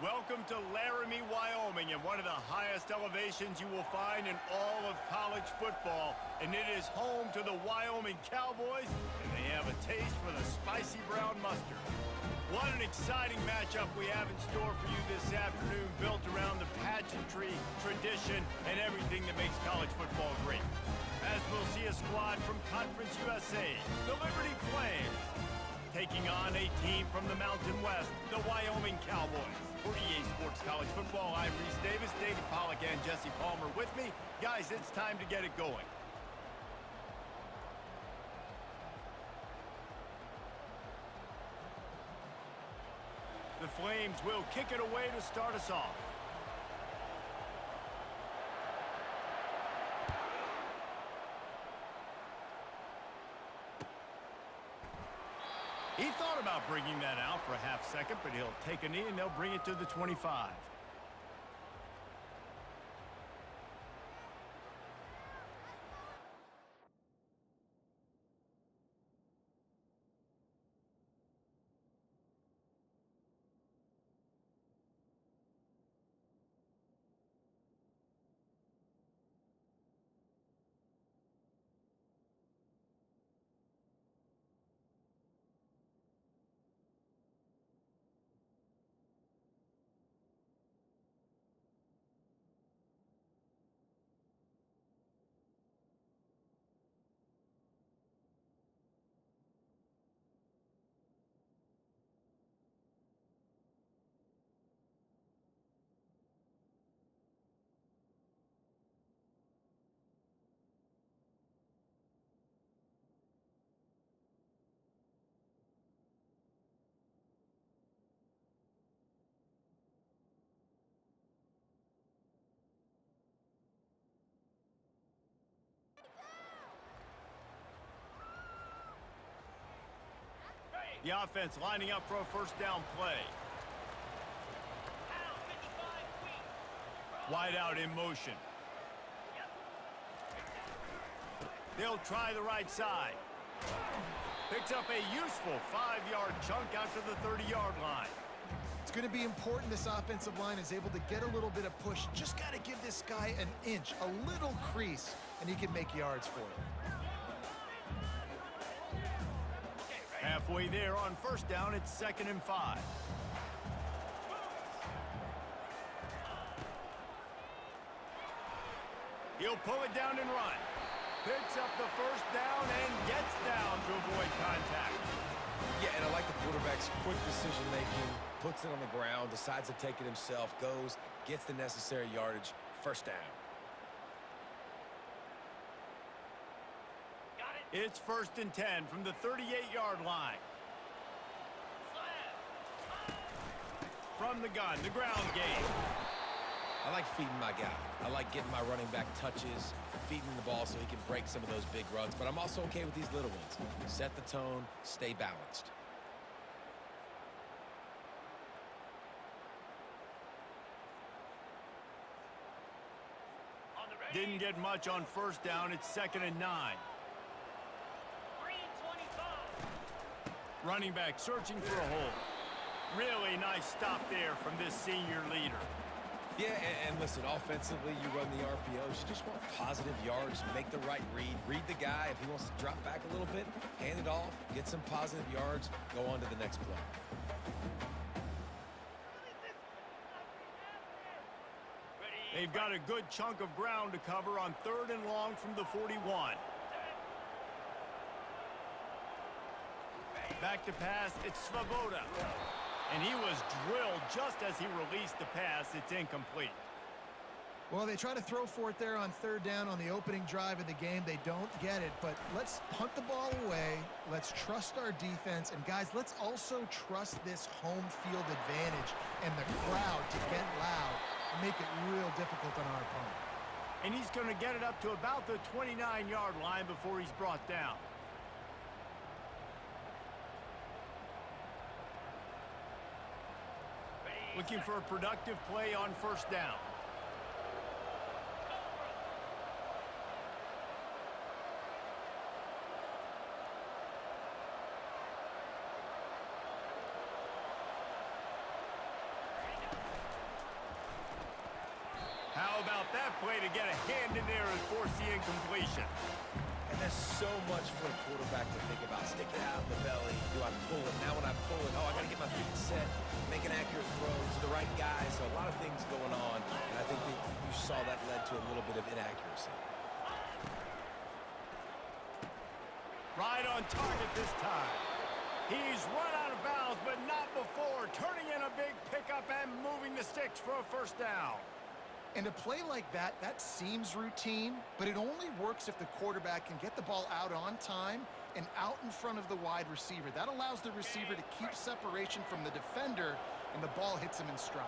Welcome to Laramie, Wyoming, and one of the highest elevations you will find in all of college football. And it is home to the Wyoming Cowboys, and they have a taste for the spicy brown mustard. What an exciting matchup we have in store for you this afternoon, built around the pageantry, tradition, and everything that makes college football great. As we'll see a squad from Conference USA, the Liberty Flames, taking on a team from the Mountain West, the Wyoming Cowboys. For EA Sports College Football, I'm Reese Davis, David Pollack, and Jesse Palmer with me. Guys, it's time to get it going. The Flames will kick it away to start us off. He thought about bringing that out for a half second, but he'll take a knee and they'll bring it to the 25. The offense lining up for a first down play. Wide out in motion. They'll try the right side. Picks up a useful 5-yard chunk out to the 30-yard line. It's going to be important this offensive line is able to get a little bit of push. Just got to give this guy an inch, a little crease, and he can make yards for it. Halfway there on first down, it's 2nd and 5. He'll pull it down and run. Picks up the first down and gets down to avoid contact. Yeah, and I like the quarterback's quick decision-making, puts it on the ground, decides to take it himself, goes, gets the necessary yardage, first down. It's 1st and 10 from the 38-yard line. From the gun, the ground game. I like feeding my guy. I like getting my running back touches, feeding the ball so he can break some of those big runs, but I'm also okay with these little ones. Set the tone, stay balanced. Didn't get much on first down. It's 2nd and 9. Running back searching for a hole. Really nice stop there from this senior leader. Yeah, and listen, offensively, you run the RPOs. You just want positive yards, make the right read the guy. If he wants to drop back a little bit, hand it off, get some positive yards, go on to the next play. They've got a good chunk of ground to cover on 3rd and long from the 41. Back to pass, it's Svoboda. And he was drilled just as he released the pass. It's incomplete. Well, they try to throw for it there on 3rd down on the opening drive of the game. They don't get it, but let's punt the ball away. Let's trust our defense. And, guys, let's also trust this home field advantage and the crowd to get loud and make it real difficult on our opponent. And he's going to get it up to about the 29-yard line before he's brought down. Looking for a productive play on first down. play to get a hand in there and force the incompletion. And there's so much for a quarterback to think about. Stick it out in the belly. Do I pull it? Now when I pull it, I got to get my feet set, make an accurate throw to the right guy. So a lot of things going on, and I think that you saw that led to a little bit of inaccuracy. Right on target this time. He's run out of bounds, but not before. Turning in a big pickup and moving the sticks for a first down. And a play like that, that seems routine, but it only works if the quarterback can get the ball out on time and out in front of the wide receiver. That allows the receiver to keep separation from the defender, and the ball hits him in stride.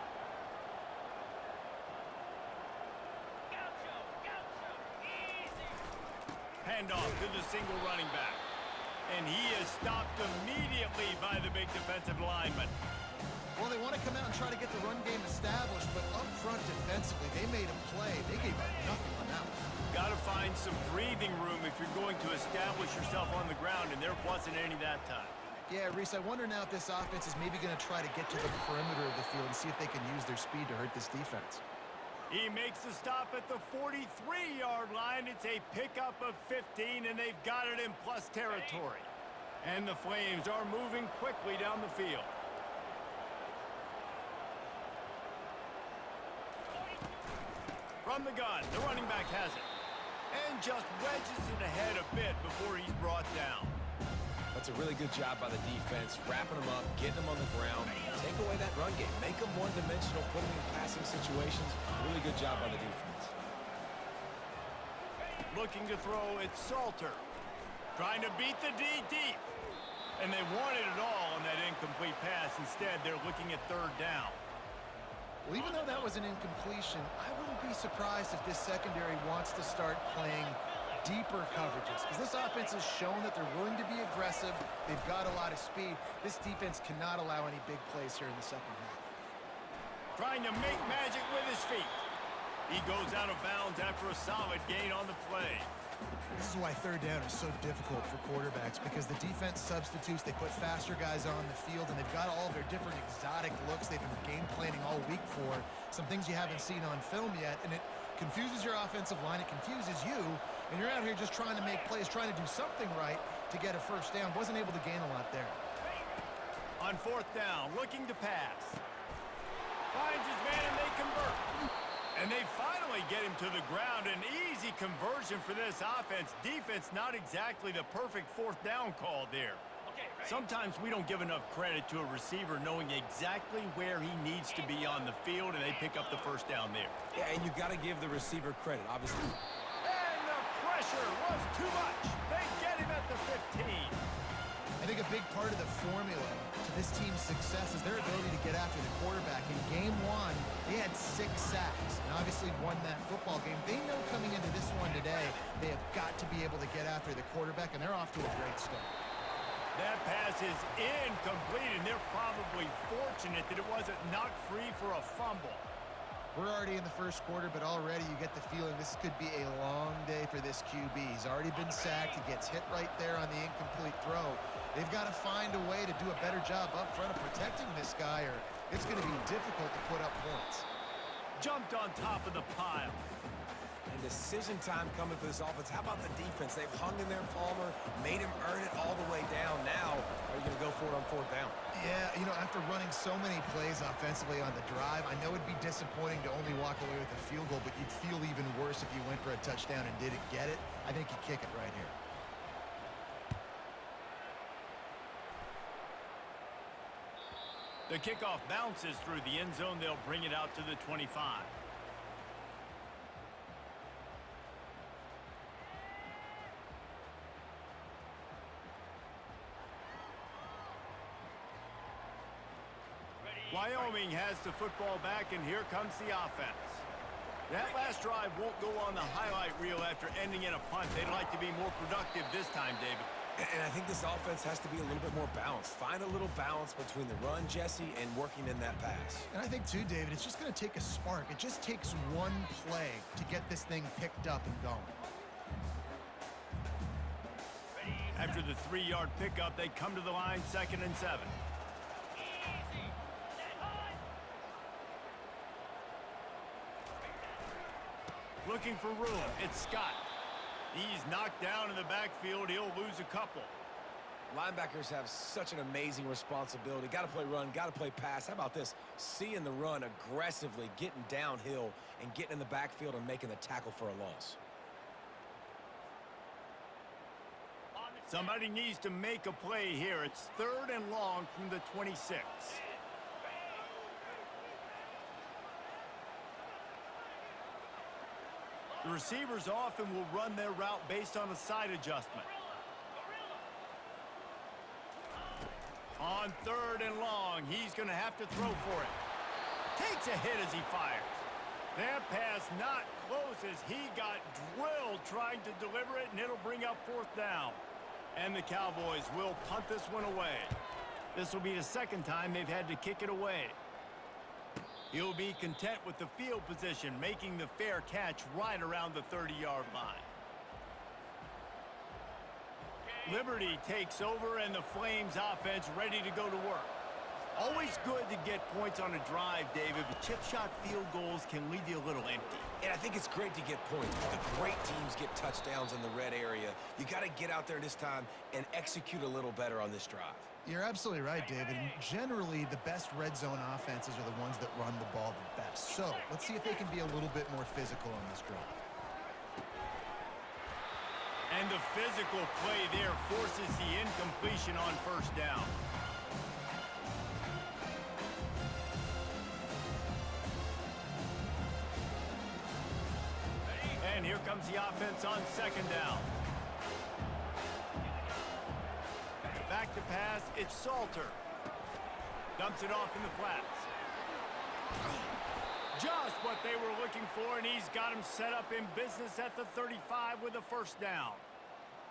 Handoff to the single running back. And he is stopped immediately by the big defensive lineman. Well, they want to come out and try to get the run game established, but up front defensively, they made a play. They gave up nothing on that one. Got to find some breathing room if you're going to establish yourself on the ground, and there wasn't any that time. Yeah, Reese, I wonder now if this offense is maybe going to try to get to the perimeter of the field and see if they can use their speed to hurt this defense. He makes the stop at the 43-yard line. It's a pickup of 15, and they've got it in plus territory. And the Flames are moving quickly down the field. From the gun, the running back has it. And just wedges it ahead a bit before he's brought down. That's a really good job by the defense, wrapping them up, getting them on the ground. Take away that run game. Make them one-dimensional, put them in passing situations. Really good job by the defense. Looking to throw, it's Salter. Trying to beat the D deep. And they wanted it all on that incomplete pass. Instead, they're looking at third down. Well, even though that was an incompletion, I wouldn't be surprised if this secondary wants to start playing deeper coverages, because this offense has shown that they're willing to be aggressive. They've got a lot of speed. This defense cannot allow any big plays here in the second half. Trying to make magic with his feet. He goes out of bounds after a solid gain on the play. This is why third down is so difficult for quarterbacks, because the defense substitutes. They put faster guys on the field, and they've got all their different exotic looks they've been game planning all week for. Some things you haven't seen on film yet, and it confuses your offensive line. It confuses you, and you're out here just trying to make plays, trying to do something right to get a first down. Wasn't able to gain a lot there. On fourth down, looking to pass. Finds his man, and they convert. And they finally get him to the ground. An easy conversion for this offense. Defense, not exactly the perfect fourth down call there. Sometimes we don't give enough credit to a receiver knowing exactly where he needs to be on the field, and they pick up the first down there. Yeah, and you got to give the receiver credit, obviously. And the pressure was too much. They get him at the 15. I think a big part of the formula to this team's success is their ability to get after the quarterback. In game one, they had 6 sacks and obviously won that football game. They know coming into this one today, they have got to be able to get after the quarterback, and they're off to a great start. That pass is incomplete, and they're probably fortunate that it wasn't knocked free for a fumble. We're already in the first quarter, but already you get the feeling this could be a long day for this QB. He's already been sacked. He gets hit right there on the incomplete throw. They've got to find a way to do a better job up front of protecting this guy, or it's going to be difficult to put up points. Jumped on top of the pile. And decision time coming for this offense. How about the defense? They've hung in there, Palmer, made him earn it all the way down. Now, are you going to go for it on fourth down? Yeah, you know, after running so many plays offensively on the drive, I know it'd be disappointing to only walk away with a field goal, but you'd feel even worse if you went for a touchdown and didn't get it. I think you kick it right here. The kickoff bounces through the end zone. They'll bring it out to the 25. Wyoming has the football back, and here comes the offense. That last drive won't go on the highlight reel after ending in a punt. They'd like to be more productive this time, David. And I think this offense has to be a little bit more balanced. Find a little balance between the run, Jesse, and working in that pass. And I think, too, David, it's just going to take a spark. It just takes one play to get this thing picked up and going. After the 3-yard pickup, they come to the line, 2nd and 7. Looking for room. It's Scott. He's knocked down in the backfield. He'll lose a couple. Linebackers have such an amazing responsibility. Got to play run, got to play pass. How about this? Seeing the run aggressively, getting downhill, and getting in the backfield and making the tackle for a loss. Somebody needs to make a play here. It's 3rd and long from the 26. The receivers often will run their route based on a side adjustment. On 3rd and long, he's going to have to throw for it. Takes a hit as he fires. That pass not close as he got drilled trying to deliver it, and it'll bring up 4th down. And the Cowboys will punt this one away. This will be the 2nd time they've had to kick it away. He'll be content with the field position, making the fair catch right around the 30-yard line. Liberty takes over, and the Flames offense ready to go to work. Always good to get points on a drive, David, but chip shot field goals can leave you a little empty. And I think it's great to get points. The great teams get touchdowns in the red area. You got to get out there this time and execute a little better on this drive. You're absolutely right, David. And generally, the best red zone offenses are the ones that run the ball the best. So let's see if they can be a little bit more physical on this drive. And the physical play there forces the incompletion on 1st down. And here comes the offense on 2nd down. Back to pass, it's Salter. Dumps it off in the flats. Just what they were looking for, and he's got him set up in business at the 35 with a 1st down.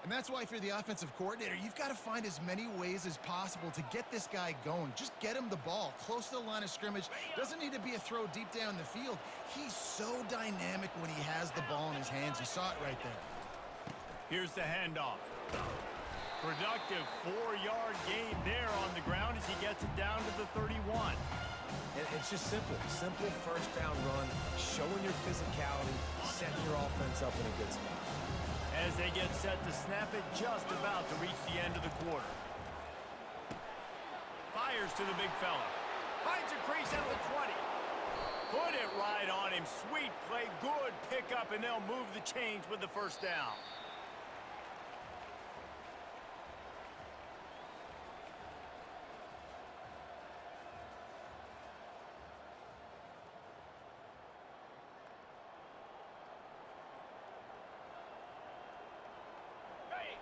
And that's why if you're the offensive coordinator, you've got to find as many ways as possible to get this guy going. Just get him the ball close to the line of scrimmage. Doesn't need to be a throw deep down the field. He's so dynamic when he has the ball in his hands. You saw it right there. Here's the handoff. Productive 4-yard gain there on the ground as he gets it down to the 31. And it's just simple. Simple 1st down run, showing your physicality, setting your offense up in a good spot. As they get set to snap it, just about to reach the end of the quarter. Fires to the big fella. Finds a crease at the 20. Put it right on him. Sweet play, good pickup, and they'll move the chains with the 1st down.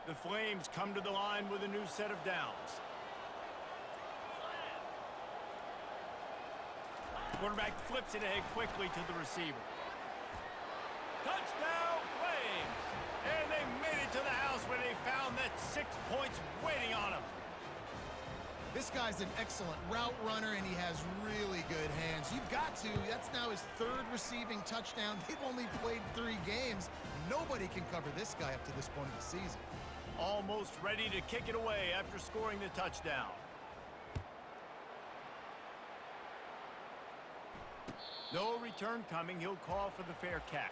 The Flames come to the line with a new set of downs. Quarterback flips it ahead quickly to the receiver. Touchdown, Flames! And they made it to the house where they found that 6 points waiting on them. This guy's an excellent route runner, and he has really good hands. You've got to. That's now his 3rd receiving touchdown. They've only played 3 games. Nobody can cover this guy up to this point of the season. Almost ready to kick it away after scoring the touchdown. No return coming. He'll call for the fair catch.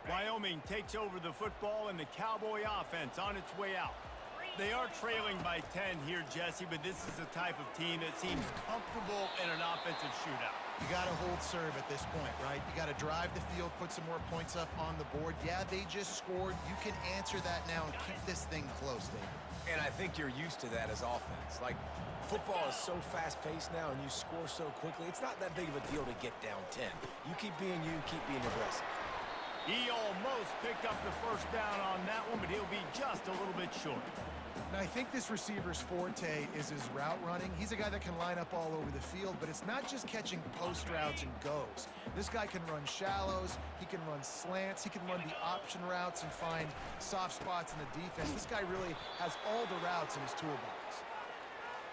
Wyoming takes over the football, and the Cowboy offense on its way out. They are trailing by 10 here, Jesse, but this is the type of team that seems comfortable in an offensive shootout. You got to hold serve at this point, right? You got to drive the field, put some more points up on the board. Yeah, they just scored. You can answer that now and keep this thing close, David. And I think you're used to that as offense. Like, football is so fast-paced now, and you score so quickly. It's not that big of a deal to get down 10. You keep being you, keep being aggressive. He almost picked up the 1st down on that one, but he'll be just a little bit short. Now, I think this receiver's forte is his route running. He's a guy that can line up all over the field, but it's not just catching post routes and goes. This guy can run shallows, he can run slants, he can run the option routes and find soft spots in the defense. This guy really has all the routes in his toolbox.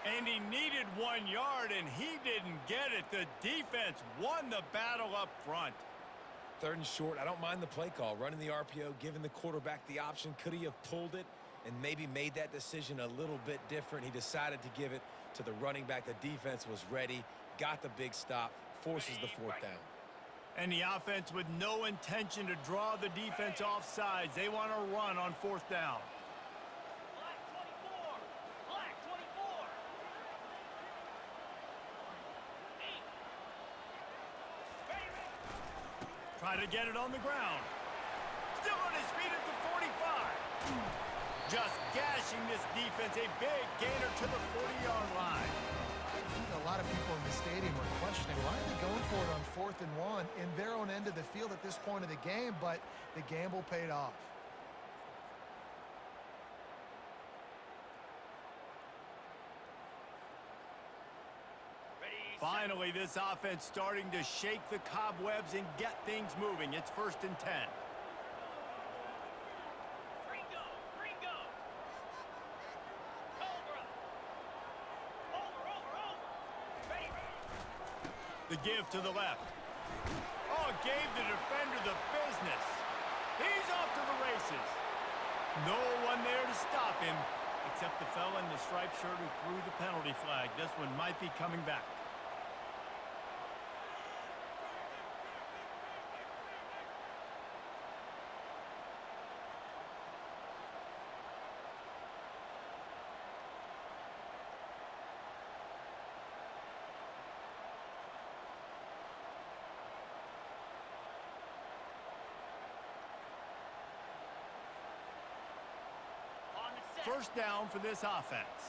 And he needed 1 yard, and he didn't get it. The defense won the battle up front. 3rd and short. I don't mind the play call, running the RPO, giving the quarterback the option. Could he have pulled it and maybe made that decision a little bit different? He decided to give it to the running back. The defense was ready, got the big stop, forces the 4th down. And the offense with no intention to draw the defense off sides. They want to run on 4th down. Black 24. Black 24. 8. Ready. Try to get it on the ground. Still on his feet at the 45. Just gashing this defense. A big gainer to the 40-yard line. A lot of people in the stadium are questioning why are they going for it on 4th and 1 in their own end of the field at this point of the game, but the gamble paid off. Finally, this offense starting to shake the cobwebs and get things moving. It's 1st and 10. Gringo. Gringo. Cobra. Over. Ready. The give to the left. Oh, gave the defender the business. He's off to the races. No one there to stop him, except the fella in the striped shirt who threw the penalty flag. This one might be coming back. First down for this offense.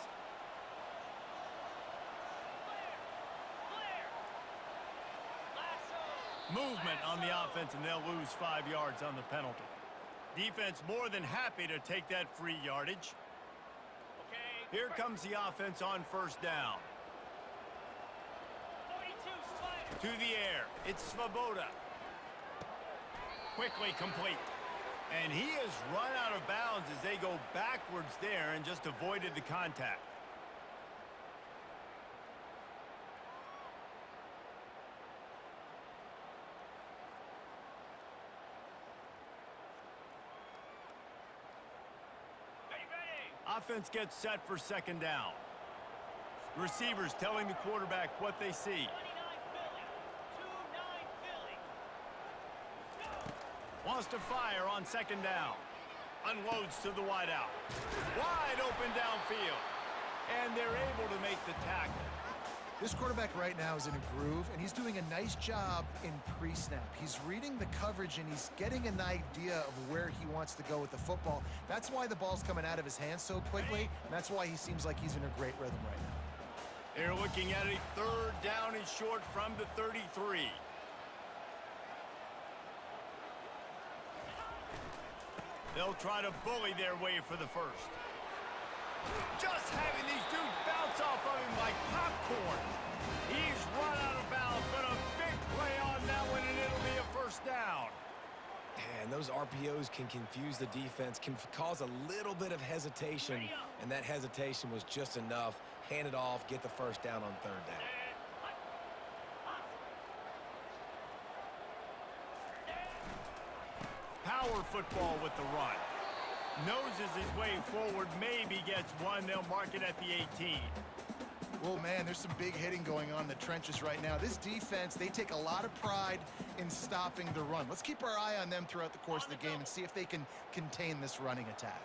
Movement on the offense, and they'll lose 5 yards on the penalty. Defense more than happy to take that free yardage. Here comes the offense on 1st down. 42 Spider. To the air, it's Svoboda. Quickly complete. And he has run out of bounds as they go backwards there and just avoided the contact. Offense gets set for 2nd down. Receivers telling the quarterback what they see. 29 Philly. 29 Philly. Wants to fire on 2nd down. Unloads to the wideout. Wide open downfield. And they're able to make the tackle. This quarterback right now is in a groove, and he's doing a nice job in pre-snap. He's reading the coverage, and he's getting an idea of where he wants to go with the football. That's why the ball's coming out of his hands so quickly, and that's why he seems like he's in a great rhythm right now. They're looking at a 3rd down and short from the 33. They'll try to bully their way for the 1st. Just having these dudes bounce off of him like popcorn. He's run out of bounds, but a big play on that one, and it'll be a 1st down. And those RPOs can confuse the defense, can cause a little bit of hesitation, and that hesitation was just enough. Hand it off, get the 1st down on 3rd down. Power football with the run. Noses his way forward, maybe gets one. They'll mark it at the 18. Well, man, there's some big hitting going on in the trenches right now. This defense, they take a lot of pride in stopping the run. Let's keep our eye on them throughout the course of the game and see if they can contain this running attack.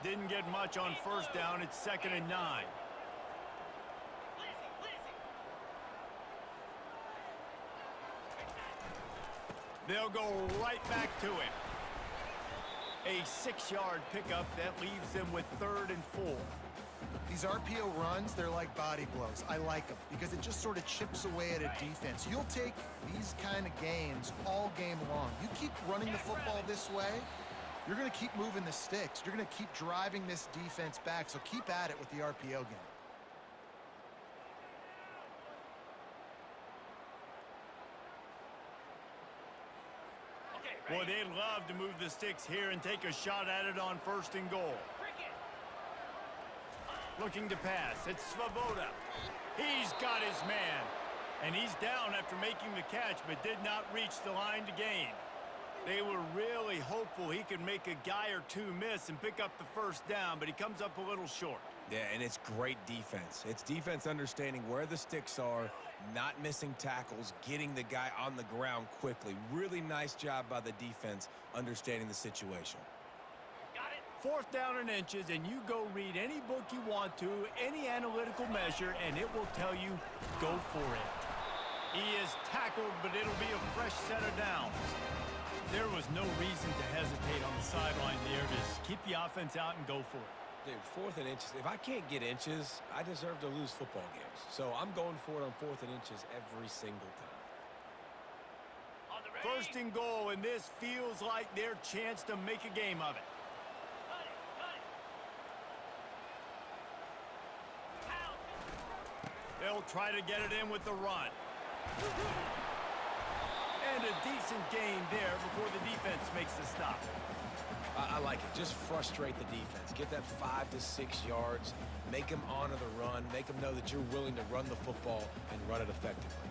Didn't get much on 1st down. It's 2nd and 9. They'll go right back to him. A 6-yard pickup that leaves them with 3rd and 4. These RPO runs, they're like body blows. I like them because it just sort of chips away at a defense. You'll take these kind of gains all game long. You keep running the football this way, you're going to keep moving the sticks. You're going to keep driving this defense back, so keep at it with the RPO game. Boy, they'd love to move the sticks here and take a shot at it on 1st and goal. Looking to pass. It's Svoboda. He's got his man. And he's down after making the catch, but did not reach the line to gain. They were really hopeful he could make a guy or two miss and pick up the first down, but he comes up a little short. Yeah, and it's great defense. It's defense understanding where the sticks are, not missing tackles, getting the guy on the ground quickly. Really nice job by the defense understanding the situation. Got it. 4th down and inches, and you go read any book you want to, any analytical measure, and it will tell you, go for it. He is tackled, but it'll be a fresh set of downs. There was no reason to hesitate on the sideline there. Just keep the offense out and go for it. Dude, 4th and inches. If I can't get inches, I deserve to lose football games. So I'm going for it on 4th and inches every single time. On the ready. 1st and goal, and this feels like their chance to make a game of it. Cut it. Out. They'll try to get it in with the run. And a decent gain there before the defense makes the stop. I like it. Just frustrate the defense. Get that 5 to 6 yards. Make them honor the run. Make them know that you're willing to run the football and run it effectively.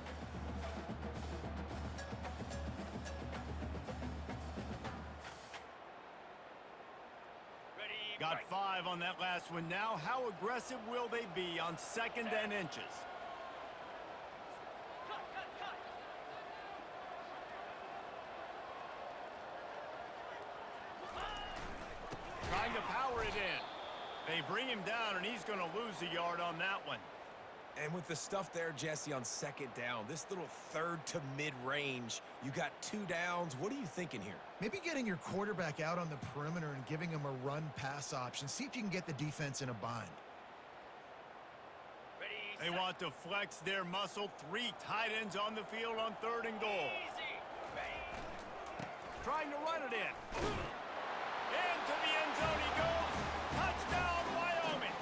Ready. Got right. 5 on that last one. Now, how aggressive will they be on 2nd and inches? Cut. Trying to power it in. They bring him down, and he's going to lose a yard on that one. And with the stuff there, Jesse, on 2nd down, this little 3rd to mid-range, you got 2 downs. What are you thinking here? Maybe getting your quarterback out on the perimeter and giving him a run-pass option. See if you can get the defense in a bind. Ready. They set. want to flex their muscle. 3 tight ends on the field on 3rd and goal. Easy. Ready. Trying to run it in. Into the end zone he goes. Touchdown, Wyoming.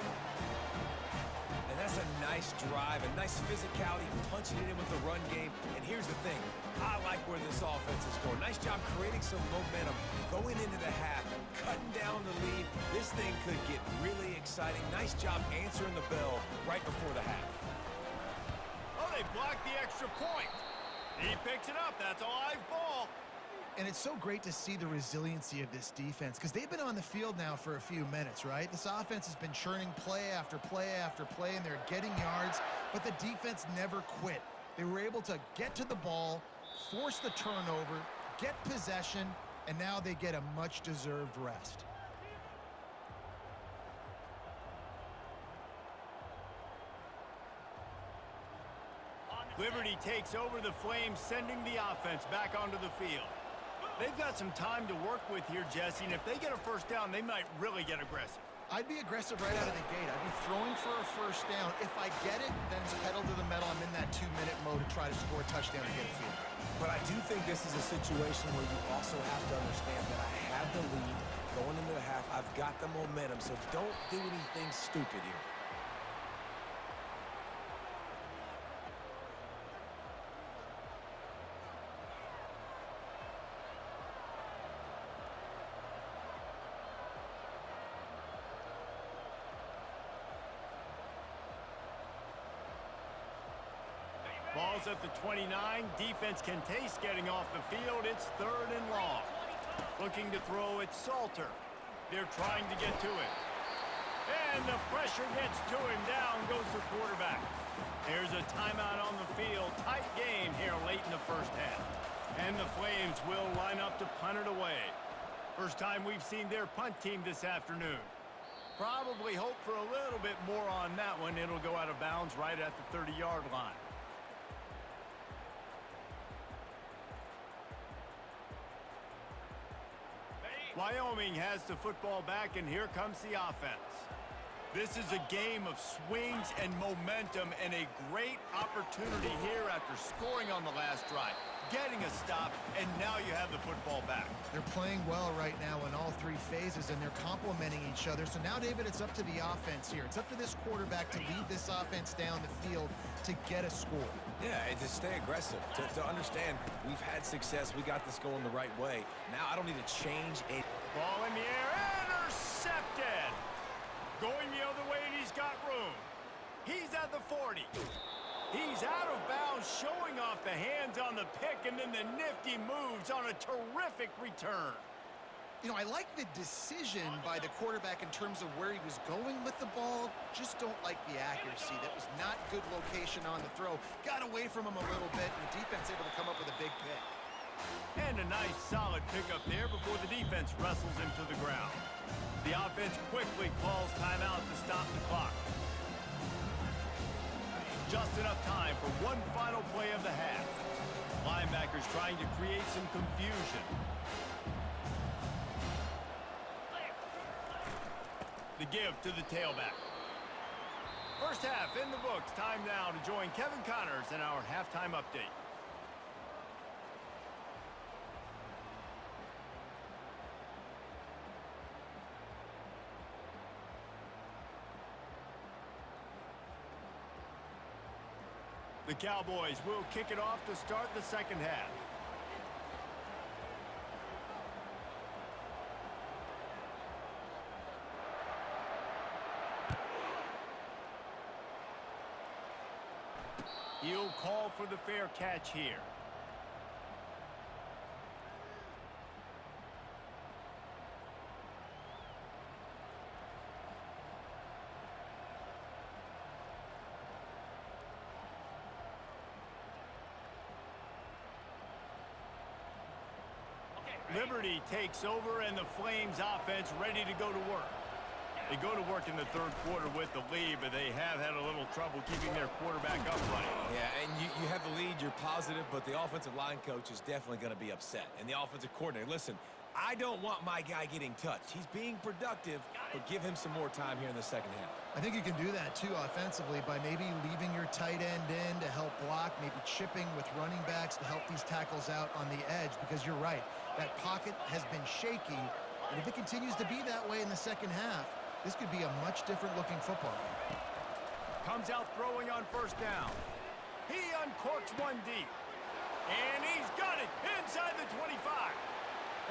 And that's a nice drive, a nice physicality, punching it in with the run game. And here's the thing. I like where this offense is going. Nice job creating some momentum, going into the half, cutting down the lead. This thing could get really exciting. Nice job answering the bell right before the half. Oh, they blocked the extra point. He picks it up. That's a live ball. And it's so great to see the resiliency of this defense because they've been on the field now for a few minutes, right? This offense has been churning play after play after play, and they're getting yards, but the defense never quit. They were able to get to the ball, force the turnover, get possession, and now they get a much-deserved rest. Liberty takes over the Flames, sending the offense back onto the field. They've got some time to work with here, Jesse, and if they get a first down, they might really get aggressive. I'd be aggressive right out of the gate. I'd be throwing for a first down. If I get it, then it's pedal to the metal. I'm in that 2-minute mode to try to score a touchdown and get a field. But I do think this is a situation where you also have to understand that I have the lead going into the half. I've got the momentum, so don't do anything stupid here. Ball's at the 29. Defense can taste getting off the field. It's 3rd and long. Looking to throw it, Salter. They're trying to get to it. And the pressure gets to him. Down goes the quarterback. There's a timeout on the field. Tight game here late in the first half. And the Flames will line up to punt it away. First time we've seen their punt team this afternoon. Probably hope for a little bit more on that one. It'll go out of bounds right at the 30-yard line. Wyoming has the football back, and here comes the offense. This is a game of swings and momentum, and a great opportunity here after scoring on the last drive, getting a stop, and now you have the football back. They're playing well right now in all 3 phases, and they're complementing each other. So now, David, it's up to the offense here. It's up to this quarterback to lead this offense down the field to get a score. Yeah, and to stay aggressive, to understand we've had success, we got this going the right way. Now I don't need to change it. Ball in the air, intercepted! Going the other way, and he's got room. He's at the 40. He's out of bounds, showing off the hands on the pick, and then the nifty moves on a terrific return. You know, I like the decision by the quarterback in terms of where he was going with the ball. Just don't like the accuracy. That was not good location on the throw. Got away from him a little bit, and the defense able to come up with a big pick. And a nice solid pickup there before the defense wrestles him to the ground. The offense quickly calls timeout to stop the clock. Just enough time for one final play of the half. Linebackers trying to create some confusion. The give to the tailback. First half in the books. Time now to join Kevin Connors in our halftime update. The Cowboys will kick it off to start the second half. He'll call for the fair catch here. Liberty takes over, and the Flames offense ready to go to work. They go to work in the third quarter with the lead, but they have had a little trouble keeping their quarterback upright. Yeah, and you have the lead, you're positive, but the offensive line coach is definitely going to be upset. And the offensive coordinator, listen, I don't want my guy getting touched. He's being productive, but give him some more time here in the second half. I think you can do that, too, offensively, by maybe leaving your tight end in to help block, maybe chipping with running backs to help these tackles out on the edge, because you're right. That pocket has been shaky, and if it continues to be that way in the second half, this could be a much different-looking football. Comes out throwing on first down. He uncorks one deep. And he's got it inside the 25.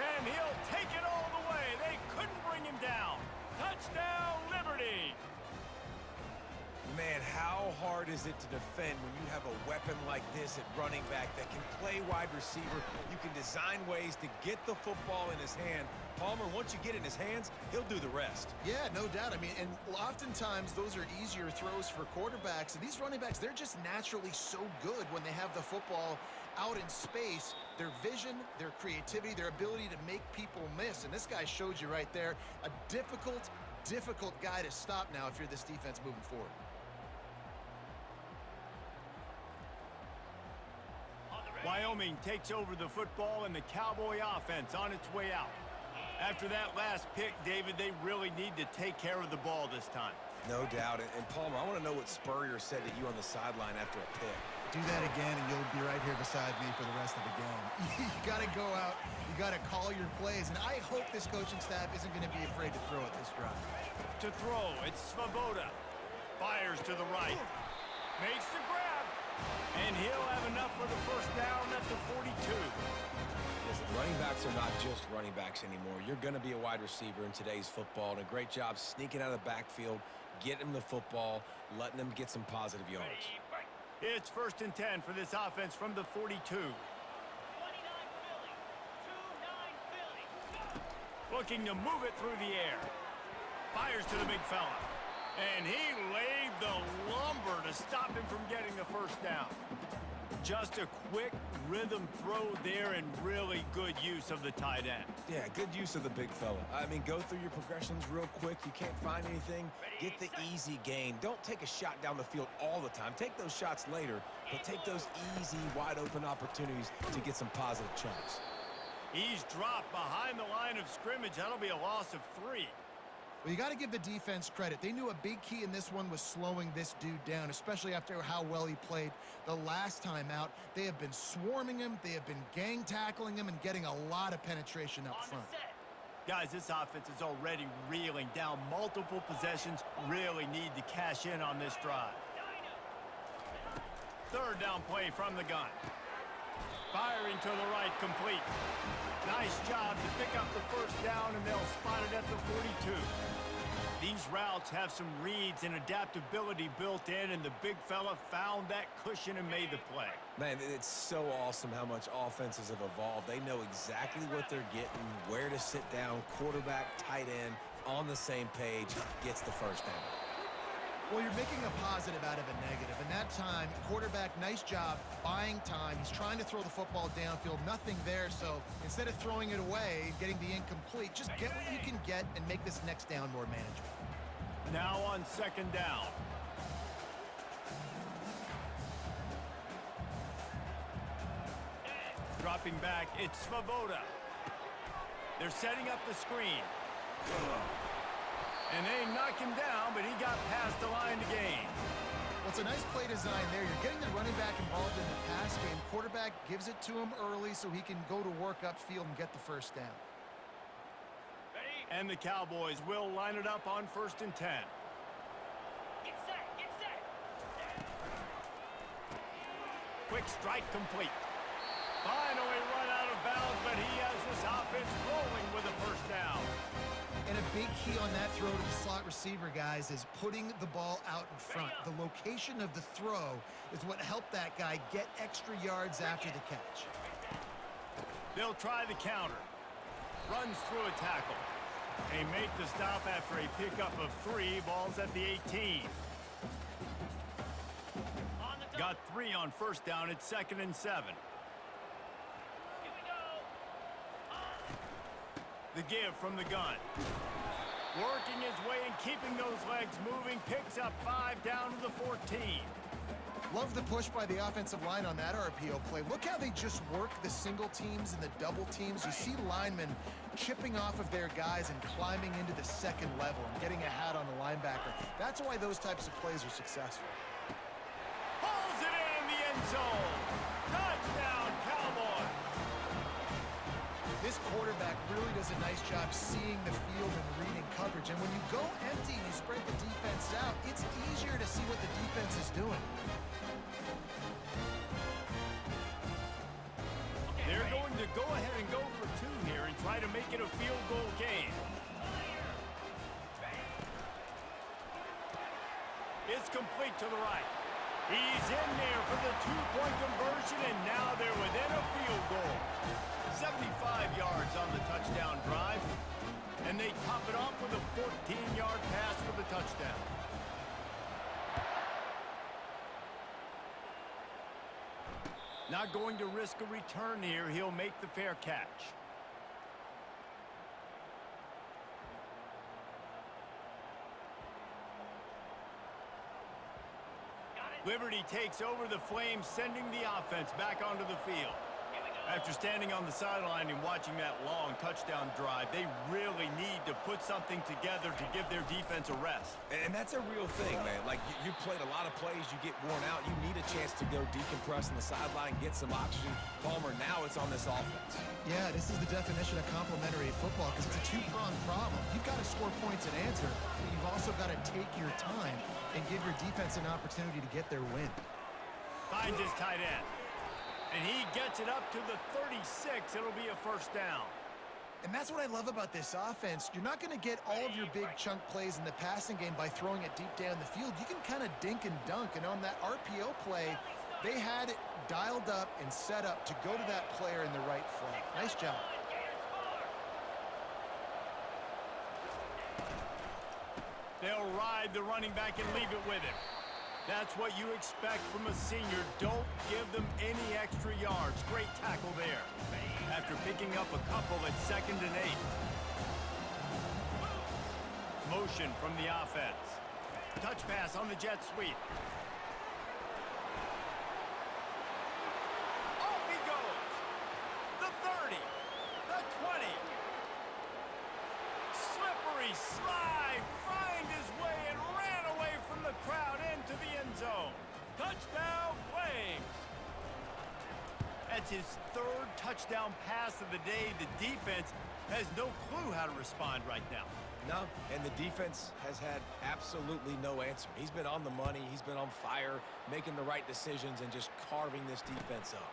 And he'll take it all the way. They couldn't bring him down. Touchdown, Liberty. Man, how hard is it to defend when you have a weapon like this at running back that can play wide receiver? You can design ways to get the football in his hand. Palmer, once you get it in his hands, he'll do the rest. Yeah, no doubt. I mean, and oftentimes those are easier throws for quarterbacks. And these running backs, they're just naturally so good when they have the football out in space. Their vision, their creativity, their ability to make people miss. And this guy showed you right there, a difficult guy to stop now if you're this defense moving forward. Wyoming takes over the football, and the Cowboy offense on its way out. After that last pick, David, they really need to take care of the ball this time. No doubt. And Palmer, I want to know what Spurrier said to you on the sideline after a pick. Do that again, and you'll be right here beside me for the rest of the game. You got to go out. You got to call your plays. And I hope this coaching staff isn't going to be afraid to throw it this drive. To throw, it's Svoboda. Fires to the right. Makes the grab. And he'll have enough for the first down at the 42. Listen, running backs are not just running backs anymore. You're going to be a wide receiver in today's football. And a great job sneaking out of the backfield, getting them the football, letting them get some positive yards. It's 1st and 10 for this offense from the 42. 29 Philly. 2-9 Philly. Looking to move it through the air. Fires to the big fella. And he laid the lumber to stop him from getting the first down. Just a quick rhythm throw there and really good use of the tight end. Yeah, good use of the big fella. I mean, go through your progressions real quick. You can't find anything. Get the easy gain. Don't take a shot down the field all the time. Take those shots later, but take those easy, wide-open opportunities to get some positive chunks. He's dropped behind the line of scrimmage. That'll be a loss of 3. Well, you got to give the defense credit. They knew a big key in this one was slowing this dude down, especially after how well he played the last time out. They have been swarming him. They have been gang tackling him and getting a lot of penetration up front. Guys, this offense is already reeling down multiple possessions. Really need to cash in on this drive. 3rd down play from the gun. Firing to the right, complete. Nice job to pick up the first down, and they'll spot it at the 42. These routes have some reads and adaptability built in, and the big fella found that cushion and made the play. Man, it's so awesome how much offenses have evolved. They know exactly what they're getting, where to sit down, quarterback, tight end, on the same page, gets the first down. Well, you're making a positive out of a negative. And that time, quarterback, nice job buying time. He's trying to throw the football downfield, nothing there. So instead of throwing it away, getting the incomplete, just get what you can get and make this next down more manageable. Now on second down. Dropping back, it's Svoboda. They're setting up the screen. And they knock him down, but he got past the line to gain. Well, it's a nice play design there. You're getting the running back involved in the pass game. Quarterback gives it to him early so he can go to work upfield and get the first down. And the Cowboys will line it up on 1st and 10. Get set, get set. Quick strike complete. Finally run out of bounds, but he has this offense rolling with a first down. And a big key on that throw to the slot receiver, guys, is putting the ball out in front. The location of the throw is what helped that guy get extra yards after the catch. They'll try the counter. Runs through a tackle. They make the stop after a pickup of 3 balls at the 18. Got 3 on first down at 2nd and 7. Here we go. The give from the gun. Working his way and keeping those legs moving. Picks up 5 down to the 14. Love the push by the offensive line on that RPO play. Look how they just work the single teams and the double teams. You see linemen chipping off of their guys and climbing into the second level and getting a hat on the linebacker. That's why those types of plays are successful. Pulls it in the end zone. Touchdown, Cowboys. This quarterback really does a nice job seeing the field and reading coverage. And when you go empty and you spread the defense out, it's easier to see what the defense is doing. They're going to go ahead and go for 2 here and try to make it a field goal game. It's complete to the right. He's in there for the 2-point conversion, and now they're within a field goal. 75 yards on the touchdown drive, and they top it off with a 14-yard pass for the touchdown. Not going to risk a return here. He'll make the fair catch. Liberty takes over the Flames, sending the offense back onto the field. After standing on the sideline and watching that long touchdown drive, they really need to put something together to give their defense a rest. And that's a real thing, man. Like, you played a lot of plays, you get worn out, you need a chance to go decompress on the sideline, get some oxygen. Palmer, now it's on this offense. Yeah, this is the definition of complementary football because it's a 2-pronged problem. You've got to score points and answer, but you've also got to take your time and give your defense an opportunity to get their win. Finds his tight end. And he gets it up to the 36. It'll be a first down. And that's what I love about this offense. You're not going to get all of your big chunk plays in the passing game by throwing it deep down the field. You can kind of dink and dunk. And on that RPO play, they had it dialed up and set up to go to that player in the right flank. Nice job. They'll ride the running back and leave it with him. That's what you expect from a senior. Don't give them any extra yards. Great tackle there. After picking up a couple at 2nd and 8. Motion from the offense. Touch pass on the jet sweep. Off he goes. The 30. The 20. Slippery slide. Find his way and ran away from the crowd into the end zone. Touchdown, Flames. That's his 3rd touchdown pass of the day. The defense has no clue how to respond right now. No, and the defense has had absolutely no answer. He's been on the money. He's been on fire, making the right decisions and just carving this defense up.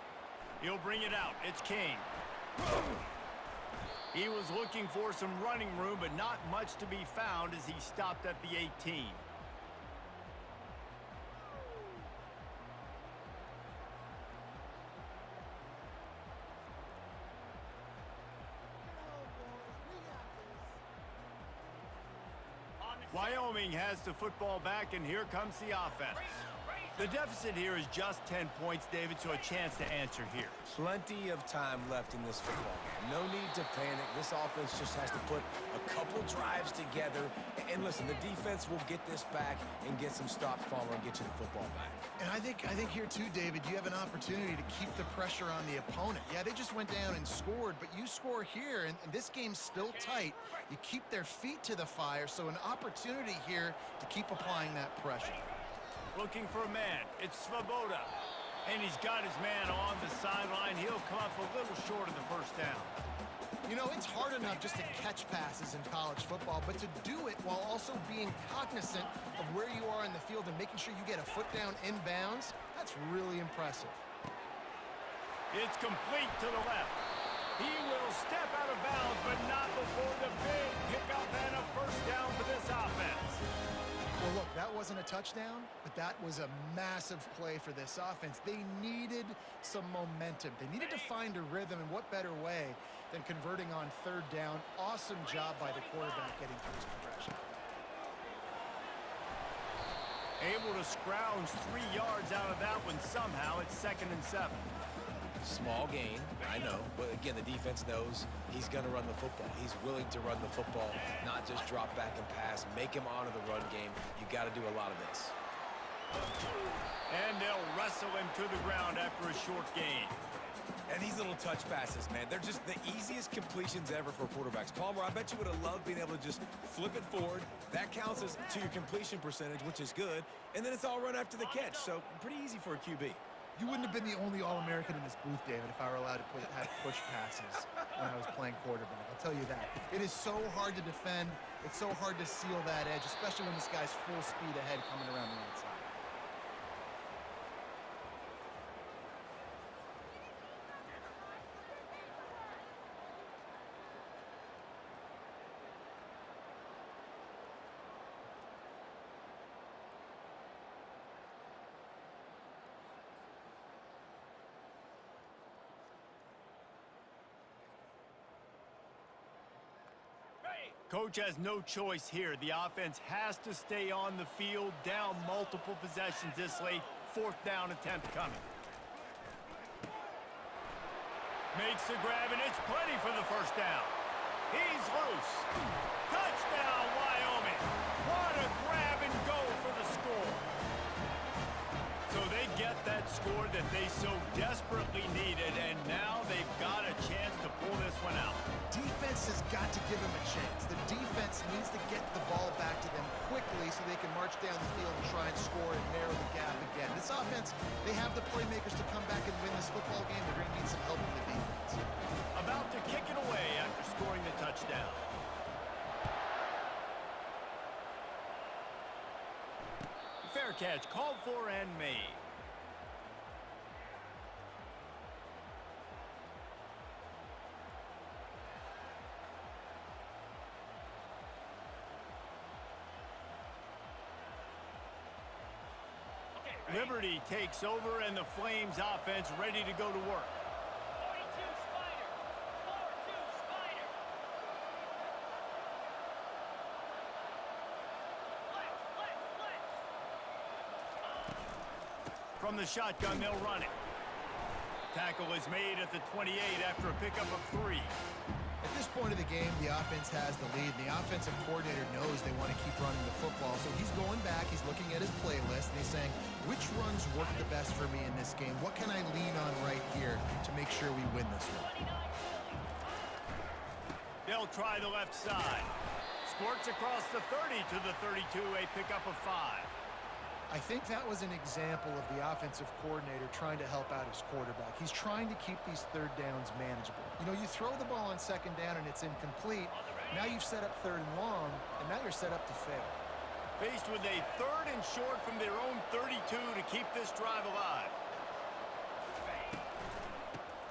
He'll bring it out. It's King. He was looking for some running room, but not much to be found as he stopped at the 18. Wyoming has the football back, and here comes the offense. The deficit here is just 10 points, David, so a chance to answer here. Plenty of time left in this football game. No need to panic. This offense just has to put a couple drives together. And listen, the defense will get this back and get some stops following and get you the football back. And I think here too, David, you have an opportunity to keep the pressure on the opponent. Yeah, they just went down and scored, but you score here, and this game's still tight. You keep their feet to the fire, so an opportunity here to keep applying that pressure. Looking for a man. It's Svoboda. And he's got his man on the sideline. He'll come up a little short of the first down. You know, it's hard enough just to catch passes in college football, but to do it while also being cognizant of where you are in the field and making sure you get a foot down inbounds, that's really impressive. It's complete to the left. He will step out of bounds, but not before the big pickup and a first down for this offense. Well, look, that wasn't a touchdown, but that was a massive play for this offense. They needed some momentum. They needed to find a rhythm, and what better way than converting on third down. Awesome job by the quarterback getting through his progression. Able to scrounge 3 yards out of that one somehow. It's 2nd and 7. Small gain, I know, but again, the defense knows he's going to run the football. He's willing to run the football, not just drop back and pass, make him honor the run game. You got to do a lot of this. And they'll wrestle him to the ground after a short gain. And these little touch passes, man, they're just the easiest completions ever for quarterbacks. Palmer, I bet you would have loved being able to just flip it forward. That counts as to your completion percentage, which is good. And then it's all run after the catch, so pretty easy for a QB. You wouldn't have been the only All-American in this booth, David, if I were allowed to have push passes when I was playing quarterback. I'll tell you that. It is so hard to defend. It's so hard to seal that edge, especially when this guy's full speed ahead coming around the outside. Coach has no choice here. The offense has to stay on the field, down multiple possessions this late. 4th down attempt coming. Makes the grab, and it's plenty for the first down. He's loose. Touchdown, Wyoming. What a grab and go for the score. So they get that score that they so desperately needed, and now they've got a chance to pull this one out. Defense has got to give them a chance. The defense needs to get the ball back to them quickly so they can march down the field and try and score and narrow the gap again. This offense, they have the playmakers to come back and win this football game. They're going to need some help from the defense. About to kick it away after scoring the touchdown. Fair catch, called for and made. Liberty takes over, and the Flames offense ready to go to work. 42 Spider. 4-2 Spider. Flex. From the shotgun, they'll run it. Tackle is made at the 28 after a pickup of 3. At this point of the game, the offense has the lead, and the offensive coordinator knows they want to keep running the football. So he's going back, he's looking at his playlist, and he's saying, which runs work the best for me in this game? What can I lean on right here to make sure we win this one? They'll try the left side. Squirts across the 30 to the 32, a pickup of 5. I think that was an example of the offensive coordinator trying to help out his quarterback. He's trying to keep these third downs manageable. You know, you throw the ball on 2nd down and it's incomplete. Now you've set up 3rd and long, and now you're set up to fail. Faced with a 3rd and short from their own 32 to keep this drive alive.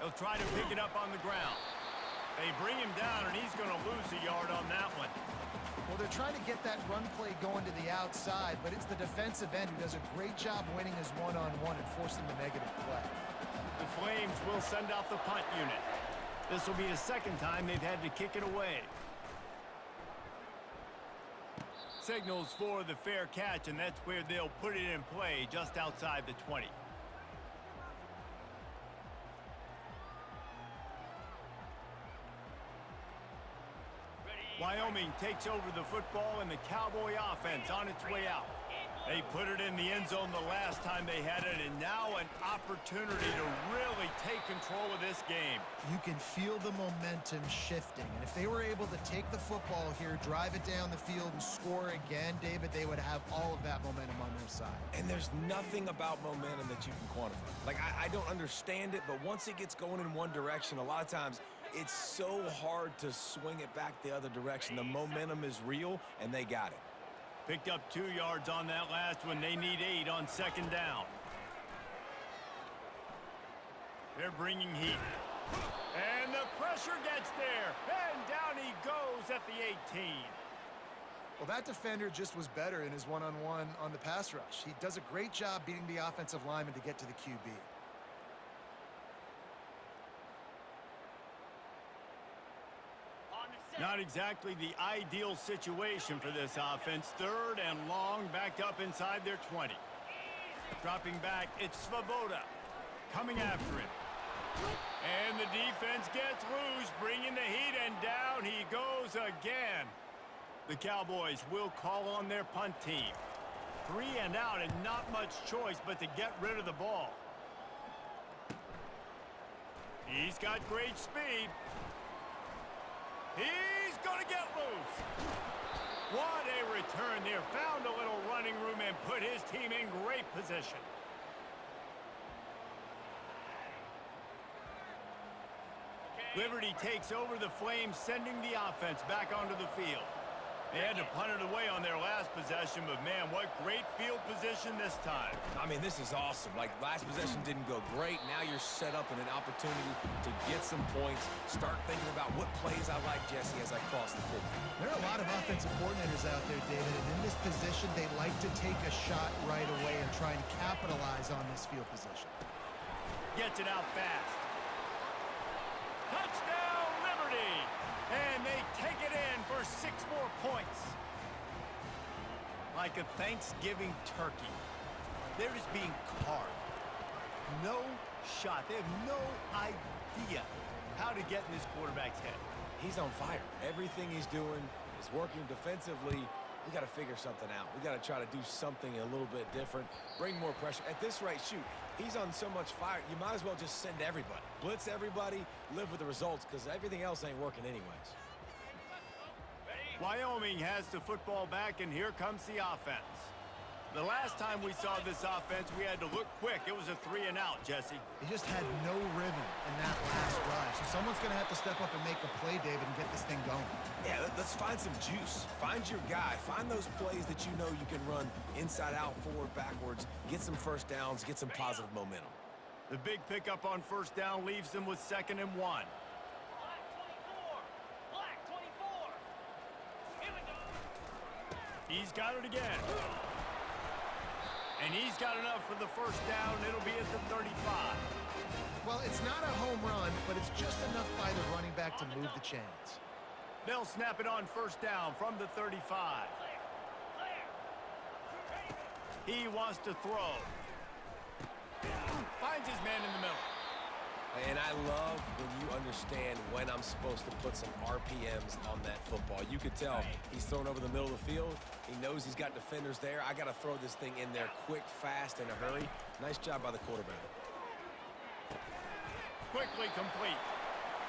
They'll try to pick it up on the ground. They bring him down, and he's going to lose a yard on that one. Well, they're trying to get that run play going to the outside, but it's the defensive end who does a great job winning his one-on-one and forcing the negative play. The Flames will send out the punt unit. This will be the second time they've had to kick it away. Signals for the fair catch, and that's where they'll put it in play just outside the 20. Wyoming takes over the football, and the Cowboy offense on its way out. They put it in the end zone the last time they had it, and now an opportunity to really take control of this game. You can feel the momentum shifting, and if they were able to take the football here, drive it down the field, and score again, David, they would have all of that momentum on their side. And there's nothing about momentum that you can quantify. Like, I don't understand it, but once it gets going in one direction, a lot of times it's so hard to swing it back the other direction. The momentum is real, and they got it. Picked up 2 yards on that last one. They need 8 on second down. They're bringing heat. And the pressure gets there. And down he goes at the 18. Well, that defender just was better in his one-on-one on the pass rush. He does a great job beating the offensive lineman to get to the QB. Not exactly the ideal situation for this offense. 3rd and long, backed up inside their 20. Dropping back, it's Svoboda coming after him. And the defense gets loose, bringing the heat, and down he goes again. The Cowboys will call on their punt team. 3 and out, and not much choice but to get rid of the ball. He's got great speed. He's going to get loose. What a return there. Found a little running room and put his team in great position. Liberty takes over the Flames, sending the offense back onto the field. They had to punt it away on their last possession, but man, what great field position this time. I mean, this is awesome. Like, last possession didn't go great. Now you're set up in an opportunity to get some points. Start thinking about what plays I like, Jesse, as I cross the field. There are a lot of offensive coordinators out there, David, and in this position, they like to take a shot right away and try and capitalize on this field position. Gets it out fast. Touchdown, Liberty! And they take it in for 6 more points. Like a Thanksgiving turkey. They're just being carved. No shot. They have no idea how to get in this quarterback's head. He's on fire. Everything he's doing is working defensively. We got to figure something out. We got to try to do something a little bit different. Bring more pressure. At this rate, shoot, he's on so much fire, you might as well just send everybody. Blitz everybody, live with the results, because everything else ain't working anyways. Wyoming has the football back, and here comes the offense. The last time we saw this offense, we had to look quick. It was a 3 and out, Jesse. They just had no rhythm in that last drive. So someone's going to have to step up and make a play, David, and get this thing going. Yeah, let's find some juice. Find your guy. Find those plays that you know you can run inside out, forward, backwards. Get some first downs. Get some positive momentum. The big pickup on first down leaves them with 2nd and 1. Black 24. Here we go. He's got it again. And he's got enough for the first down. It'll be at the 35. Well, it's not a home run, but it's just enough by the running back to move the chains. They'll snap it on first down from the 35. He wants to throw. Finds his man in the middle. And I love when you understand when I'm supposed to put some RPMs on that football. You could tell he's thrown over the middle of the field. He knows he's got defenders there. I got to throw this thing in there quick, fast, in a hurry. Nice job by the quarterback. Quickly complete.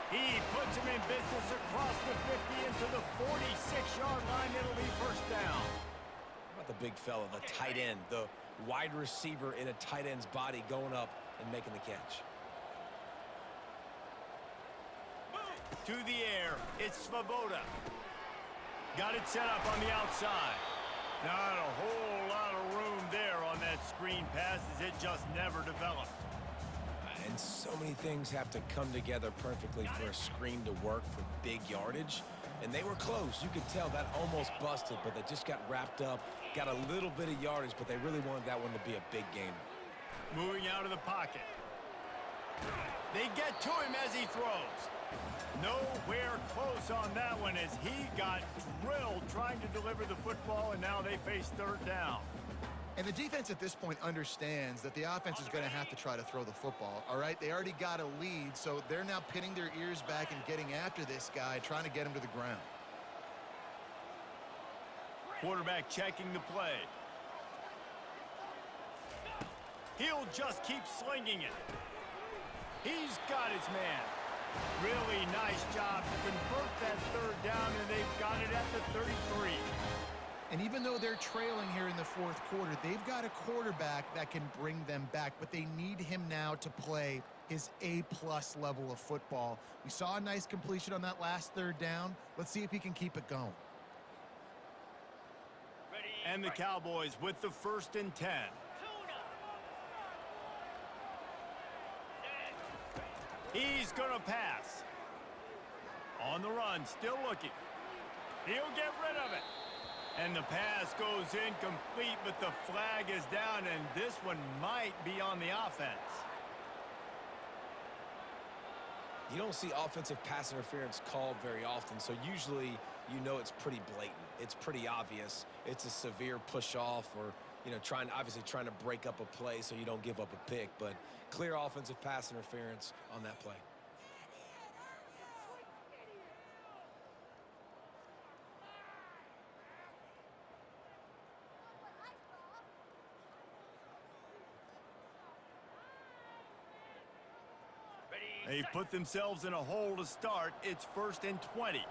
He puts him in business across the 50 into the 46-yard line. It'll be first down. How about the big fella, the tight end, the wide receiver in a tight end's body going up and making the catch. To the air, it's Svoboda. Got it set up on the outside. Not a whole lot of room there on that screen pass as it just never developed. And so many things have to come together perfectly for a screen to work for big yardage. And they were close. You could tell that almost busted, but they just got wrapped up, got a little bit of yardage, but they really wanted that one to be a big gainer. Moving out of the pocket. They get to him as he throws. Nowhere close on that one as he got drilled trying to deliver the football, and now they face third down. And the defense at this point understands that the offense is going to have to try to throw the football, all right? They already got a lead, so they're now pinning their ears back and getting after this guy, trying to get him to the ground. Quarterback checking the play. He'll just keep slinging it. He's got his man. Really nice job to convert that third down, and they've got it at the 33. And even though they're trailing here in the fourth quarter, they've got a quarterback that can bring them back, but they need him now to play his A-plus level of football. We saw a nice completion on that last third down. Let's see if he can keep it going. And the Cowboys with the 1st and 10. He's going to pass. On the run, still looking. He'll get rid of it. And the pass goes incomplete, but the flag is down, and this one might be on the offense. You don't see offensive pass interference called very often, so usually you know it's pretty blatant. It's pretty obvious. It's a severe push-off or, you know, obviously trying to break up a play so you don't give up a pick, but clear offensive pass interference on that play. They've put themselves in a hole to start. It's 1st and 20.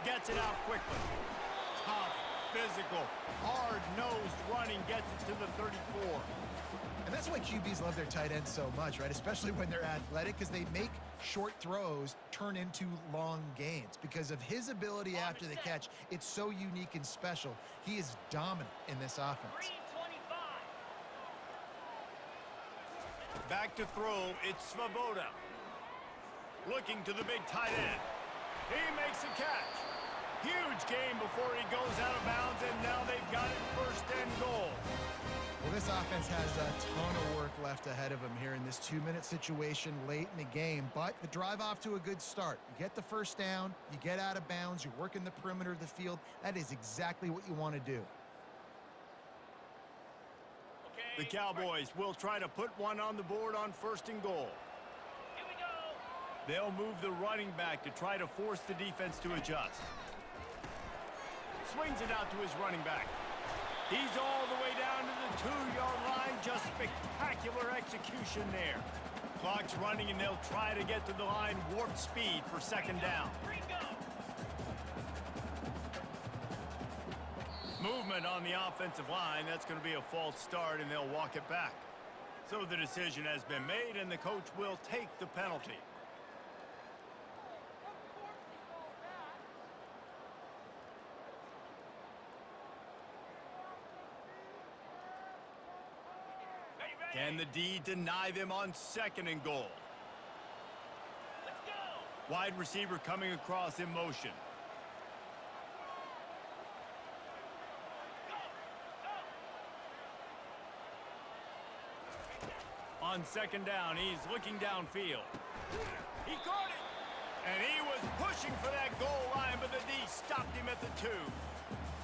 Gets it out quickly. Tough, physical, hard-nosed running gets it to the 34. And that's why QBs love their tight ends so much, right? Especially when they're athletic, because they make short throws turn into long gains. Because of his ability after the catch, it's so unique and special. He is dominant in this offense. Back to throw, it's Svoboda. Looking to the big tight end. He makes a catch. Huge gain before he goes out of bounds, and now they've got it 1st and goal. Well, this offense has a ton of work left ahead of them here in this 2-minute situation late in the game, but the drive off to a good start. You get the 1st down, you get out of bounds, you're working the perimeter of the field. That is exactly what you want to do. The Cowboys will try to put one on the board on 1st and goal. Here we go. They'll move the running back to try to force the defense to adjust. Swings it out to his running back. He's all the way down to the 2-yard line. Just spectacular execution there. Clock's running, and they'll try to get to the line warp speed for 2nd down. Movement on the offensive line. That's going to be a false start, and they'll walk it back. So the decision has been made, and the coach will take the penalty. Can the D deny them on 2nd and goal? Let's go. Wide receiver coming across in motion. On 2nd down, he's looking downfield. He caught it! And he was pushing for that goal line, but the D stopped him at the 2.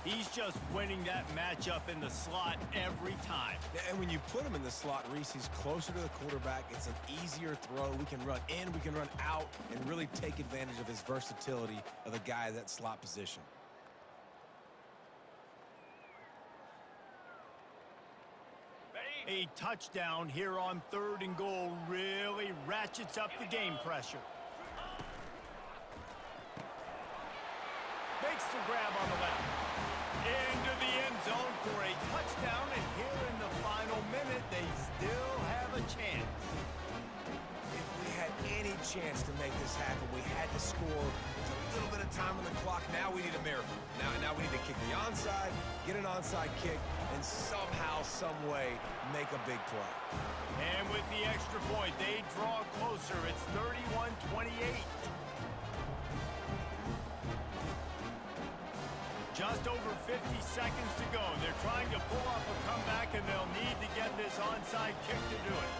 He's just winning that matchup in the slot every time. And when you put him in the slot, Reese, he's closer to the quarterback. It's an easier throw. We can run in, we can run out, and really take advantage of his versatility of the guy at that slot position. A touchdown here on 3rd and goal really ratchets up the game pressure. Makes the grab on the left. Into the end zone for a touchdown, and here in the final minute, they still have a chance. If we had any chance to make this happen, we had to score with a little bit of time on the clock. Now we need a miracle. Now we need to kick the onside, get an onside kick, and somehow, some way, make a big play. And with the extra point, they draw closer. It's 31-28. Just over 50 seconds to go. They're trying to pull off a comeback, and they'll need to get this onside kick to do it.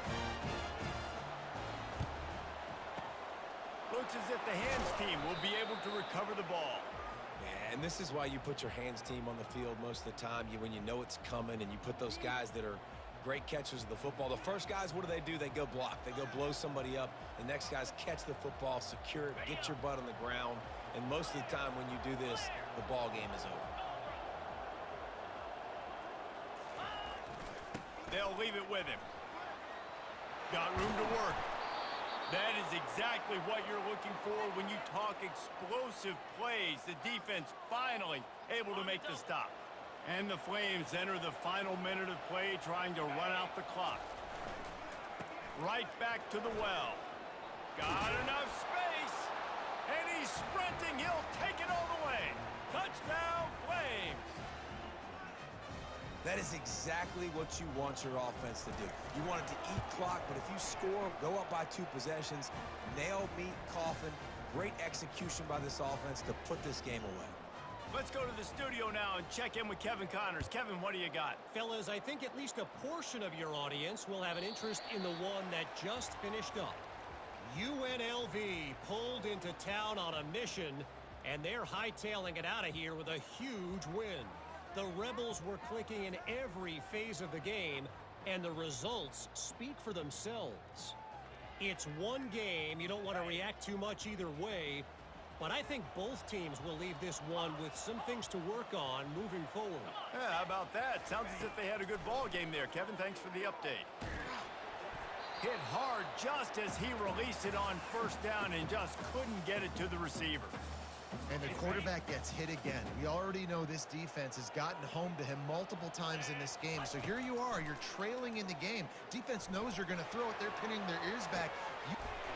Looks as if the hands team will be able to recover the ball. Yeah, and this is why you put your hands team on the field most of the time. When you know it's coming, and you put those guys that are great catchers of the football. The first guys, what do? They go block. They go blow somebody up. The next guys catch the football, secure it, get your butt on the ground. And most of the time when you do this, the ball game is over. They'll leave it with him. Got room to work. That is exactly what you're looking for when you talk explosive plays. The defense finally able to make the stop. And the Flames enter the final minute of play, trying to run out the clock. Right back to the well. Got enough space. And he's sprinting. He'll take it all the way. Touchdown, Flames. That is exactly what you want your offense to do. You want it to eat clock, but if you score, go up by 2 possessions, nail, meet, coffin, great execution by this offense to put this game away. Let's go to the studio now and check in with Kevin Connors. Kevin, what do you got? Fellas, I think at least a portion of your audience will have an interest in the one that just finished up. UNLV pulled into town on a mission, and they're hightailing it out of here with a huge win. The Rebels were clicking in every phase of the game, and the results speak for themselves. It's one game. You don't want to react too much either way, but I think both teams will leave this one with some things to work on moving forward. Yeah, how about that? Sounds as if they had a good ball game there. Kevin, thanks for the update. Hit hard just as he released it on first down and just couldn't get it to the receiver. And the quarterback gets hit again. We already know this defense has gotten home to him multiple times in this game. So here you are, you're trailing in the game. Defense knows you're going to throw it. They're pinning their ears back.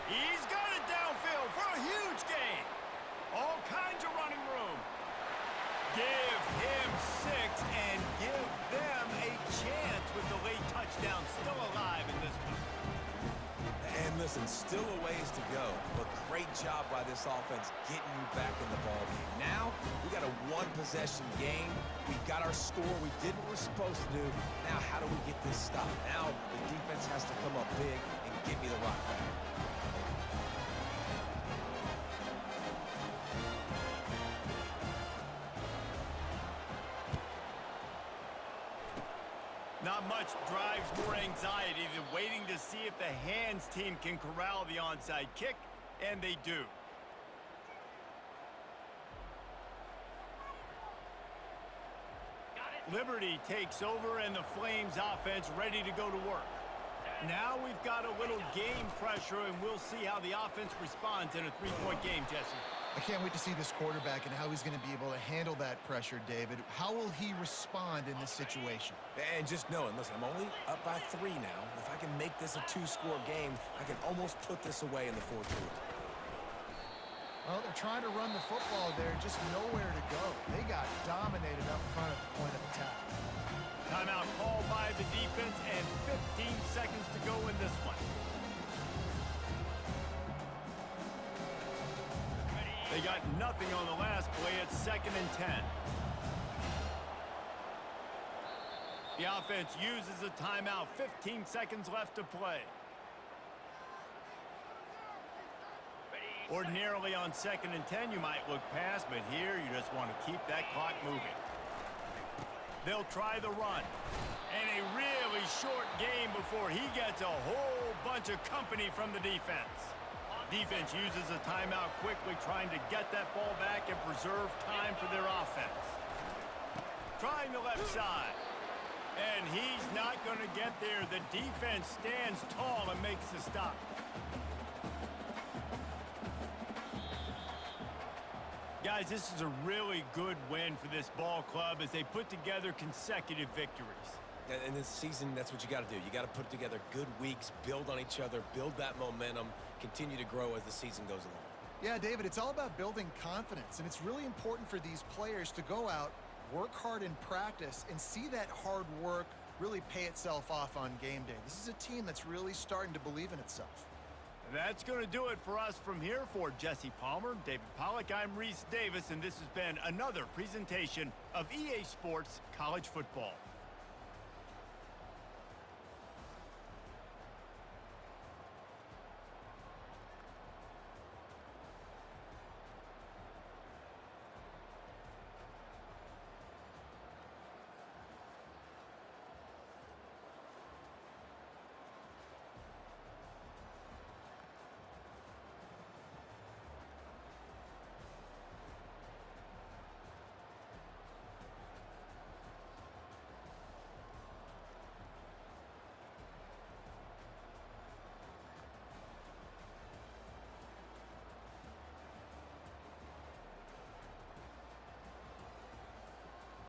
He's got it downfield for a huge gain. All kinds of running room. Give him 6 and give them a chance with the late touchdown still alive in this one. And listen, still a ways to go, but great job by this offense getting you back in the ball game. Now, we got a 1-possession game. We got our score. We did what we're supposed to do. Now, how do we get this stopped? Now, the defense has to come up big and give me the rock back. Not much drives more anxiety than waiting to see if the hands team can corral the onside kick, and they do. Liberty takes over, and the Flames offense ready to go to work. Now we've got a little game pressure, and we'll see how the offense responds in a 3-point game, Jesse. I can't wait to see this quarterback and how he's going to be able to handle that pressure, David. How will he respond in this situation? And just knowing, listen, I'm only up by 3 now. If I can make this a 2-score game, I can almost put this away in the 4th quarter. Well, they're trying to run the football there, just nowhere to go. They got dominated up front at the point of attack. Timeout called by the defense, and 15 seconds to go in this one. They got nothing on the last play. It's 2nd and 10. The offense uses a timeout. 15 seconds left to play. Ordinarily on 2nd and 10, you might look past, but here you just want to keep that clock moving. They'll try the run. And a really short game before he gets a whole bunch of company from the defense. Defense uses a timeout quickly, trying to get that ball back and preserve time for their offense. Trying the left side. And he's not going to get there. The defense stands tall and makes the stop. Guys, this is a really good win for this ball club as they put together consecutive victories. In this season, that's what you got to do. You got to put together good weeks, build on each other, build that momentum, continue to grow as the season goes along. Yeah, David, it's all about building confidence, and it's really important for these players to go out, work hard in practice, and see that hard work really pay itself off on game day. This is a team that's really starting to believe in itself. That's going to do it for us from here. For Jesse Palmer, David Pollack, I'm Reese Davis, and this has been another presentation of EA Sports College Football.